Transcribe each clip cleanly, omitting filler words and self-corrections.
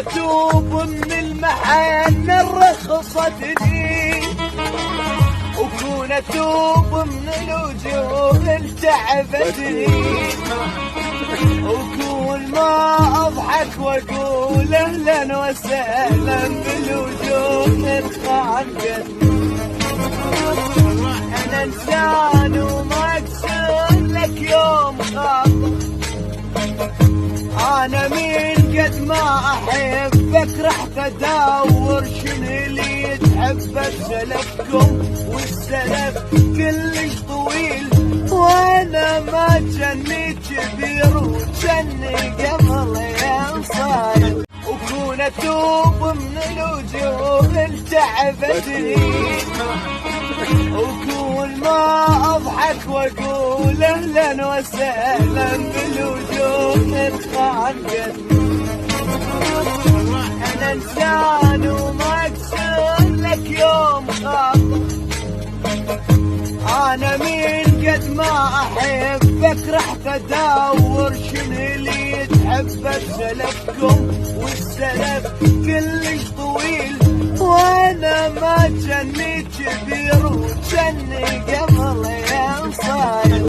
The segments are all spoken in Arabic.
اتوب من المحن رخصتني، وكون اتوب من الوجوه التعبتني، وكون ما اضحك واقول اهلا وسهلا بالوجوه الخانقتني. انا انسان وما اقسم لك يوم خاطر، انا من قد ما احبك رحت ادور شنو اللي يتحبك سلفكم، والسلف كلش طويل وانا ما جني كبير وجني قبل يا صاير، وكون اتوب من الوجوه التعبتني، وكون ما اضحك واقول اهلا وسهلا بالوجوه الخانقتني. انا انسان وما اقسم لك يوم خاطر، انا من قد ما احبك رحت ادور شنو اللي يتحبك سلفكم، والسلف كلش طويل وانا ما جني كبير وجني قبل يا صاير.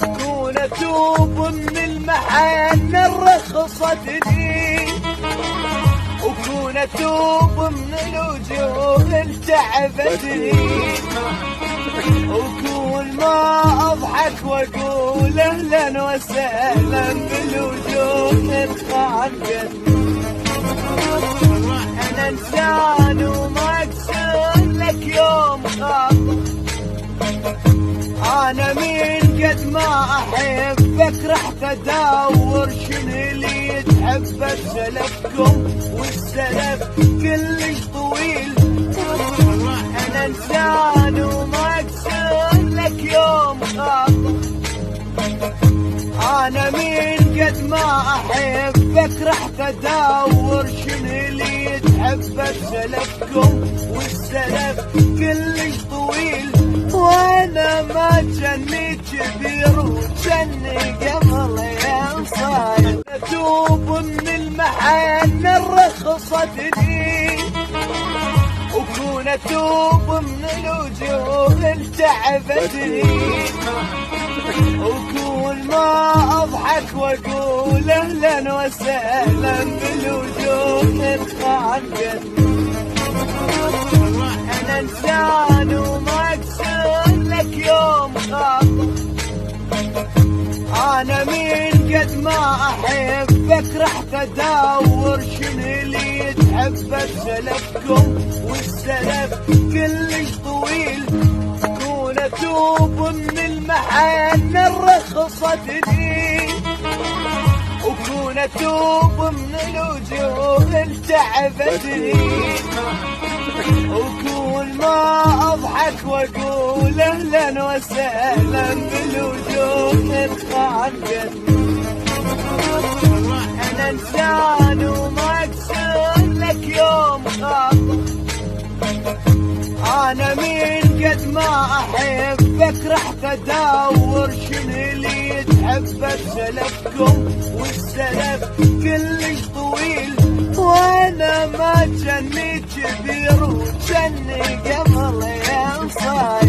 كون اتوب من المحن رخصتني، وكون اتوب من الوجوه التعبتني، وكون ما اضحك واقول اهلا وسهلا بالوجوه الخانقتني. انا انسان وما اقسم لك يوم خاطر، انا من قد ما احبك رحت ادور شنو اللي يتحبك سلفكم، والسلف كلش طويل انا انسان وما اقسم لك يوم خاطر، انا من قد ما احبك رحت ادور شنو اللي يتحبك سلفكم، والسلف كلش طويل وانا ما جني كبير وجني قبل يا صاير. اتوب من المحن رخصتني، وكون اتوب من الوجوه التعبتني، وكون ما اضحك واقول اهلا وسهلا بالوجوه الخانقتني. انا انسان وما اقسم لك يوم خاطر، انا من قد ما احبك رحت ادور شنو اللي يتحبك سلفكم، والسلف كلش طويل. كون اتوب من المحن رخصتني، وكون اتوب من الوجوه التعبتني، وكون ما اضحك واقول اهلا وسهلا بالوجوه الخانقتني. انا انسان وما اقسم لك يوم خاطر، انا من قد ما احبك رحت ادور شنو اللي يتحبك سلفكم، والسلف كلش طويل وانا ما جني كبير وجني قبل يا صاير.